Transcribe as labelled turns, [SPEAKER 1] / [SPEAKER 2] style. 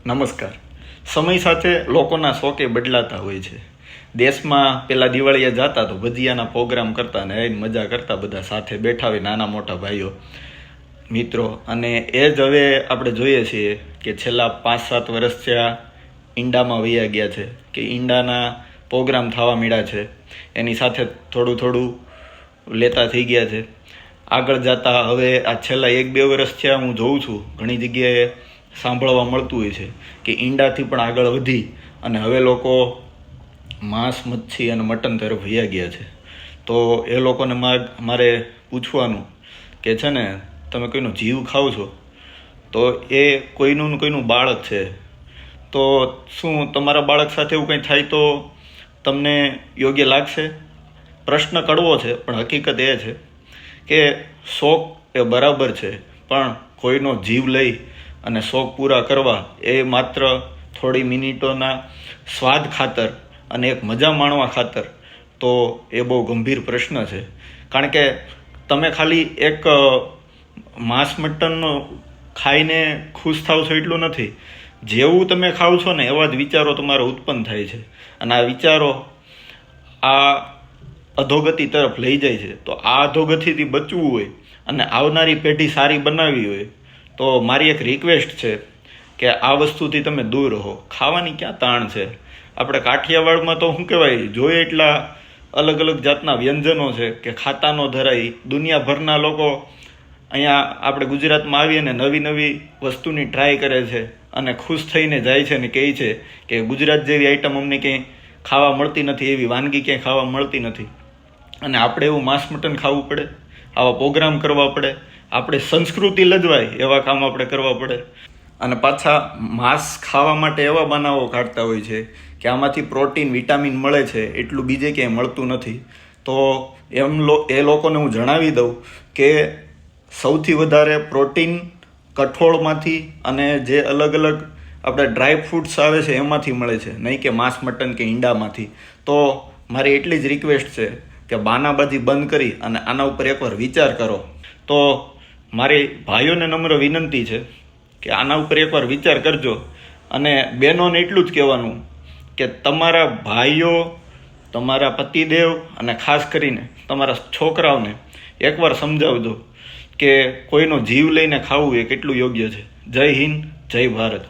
[SPEAKER 1] નમસ્કાર. સમય સાથે લોકોના શોકે બદલાતા હોય છે. દેશમાં પેલા દિવાળીએ જતા તો ભજીયાના પ્રોગ્રામ કરતા ને મજા કરતા, બધા સાથે બેઠા હોય, નાના મોટા ભાઈઓ મિત્રો. અને એ જ હવે આપણે જોઈએ છીએ કે છેલ્લા 5-7 વર્ષથી આ ઈંડામાં વયા ગયા છે, કે ઈંડાના પ્રોગ્રામ થવા મળ્યા છે. એની સાથે થોડું થોડું લેતા થઈ ગયા છે. આગળ જતા હવે આ છેલ્લા 1-2 વર્ષથી હું જોઉં છું ઘણી જગ્યાએ સાંભળવા મળતું હોય છે કે ઈંડાથી પણ આગળ વધી અને હવે લોકો માંસ, મચ્છી અને મટન તરફ વયા ગયા છે. તો એ લોકોને મારે પૂછવાનું કે છે ને, તમે કોઈનો જીવ ખાઓ છો તો એ કોઈનું બાળક છે, તો શું તમારા બાળક સાથે એવું કંઈ થાય તો તમને યોગ્ય લાગશે? પ્રશ્ન કડવો છે, પણ હકીકત એ છે કે શોખ એ બરાબર છે, પણ કોઈનો જીવ લઈ અને શોખ પૂરા કરવા એ માત્ર થોડી મિનિટોના સ્વાદ ખાતર અને એક મજા માણવા ખાતર, તો એ બહુ ગંભીર પ્રશ્ન છે. કારણ કે તમે ખાલી એક માંસ મટનનો ખાઈને ખુશ થાવ છો એટલું નથી. જેવું તમે ખાવ છો ને એવા જ વિચારો તમારા ઉત્પન્ન થાય છે, અને આ વિચારો આ અધોગતિ તરફ લઈ જાય છે. તો આ અધોગતિથી બચવું હોય અને આવનારી પેઢી સારી બનાવવી હોય તો મારી એક રિક્વેસ્ટ છે કે આ વસ્તુથી તમે દૂર રહો. ખાવાની ક્યાં તાણ છે? આપણે કાઠિયાવાડમાં તો શું કહેવાય, જોઈએ એટલા અલગ અલગ જાતના વ્યંજનો છે કે ખાતા ન ધરાય. દુનિયાભરના લોકો અહીંયા આપણે ગુજરાતમાં આવીએ ને નવી નવી વસ્તુની ટ્રાય કરે છે અને ખુશ થઈને જાય છે ને કહે છે કે ગુજરાત જેવી આઈટમ અમને ક્યાંય ખાવા મળતી નથી, એવી વાનગી ક્યાંય ખાવા મળતી નથી. અને આપણે એવું માંસ મટન ખાવું પડે, આવા પ્રોગ્રામ કરવા પડે, આપણે સંસ્કૃતિ લજવાય એવા કામ આપણે કરવા પડે. અને પાછા માંસ ખાવા માટે એવા બનાવો કાઢતા હોય છે કે આમાંથી પ્રોટીન, વિટામિન મળે છે, એટલું બીજે ક્યાંય મળતું નથી. તો એ લોકોને હું જણાવી દઉં કે સૌથી વધારે પ્રોટીન કઠોળમાંથી અને જે અલગ અલગ આપણે ડ્રાય ફ્રૂટ્સ આવે છે એમાંથી મળે છે, નહીં કે માંસ, મટન કે ઈંડામાંથી. તો મારી એટલી જ રિક્વેસ્ટ છે કે બાનાબાજી બંધ કરી અને આના ઉપર એકવાર વિચાર કરો. તો મારી ભાઈઓને નમ્ર વિનંતી છે કે આના ઉપર એકવાર વિચાર કરજો. અને બહેનોને એટલું જ કહેવાનું કે તમારા ભાઈઓ, તમારા પતિદેવ અને ખાસ કરીને તમારા છોકરાઓને એકવાર સમજાવજો કે કોઈનો જીવ લઈને ખાવું એ કેટલું યોગ્ય છે. જય હિન્દ, જય ભારત.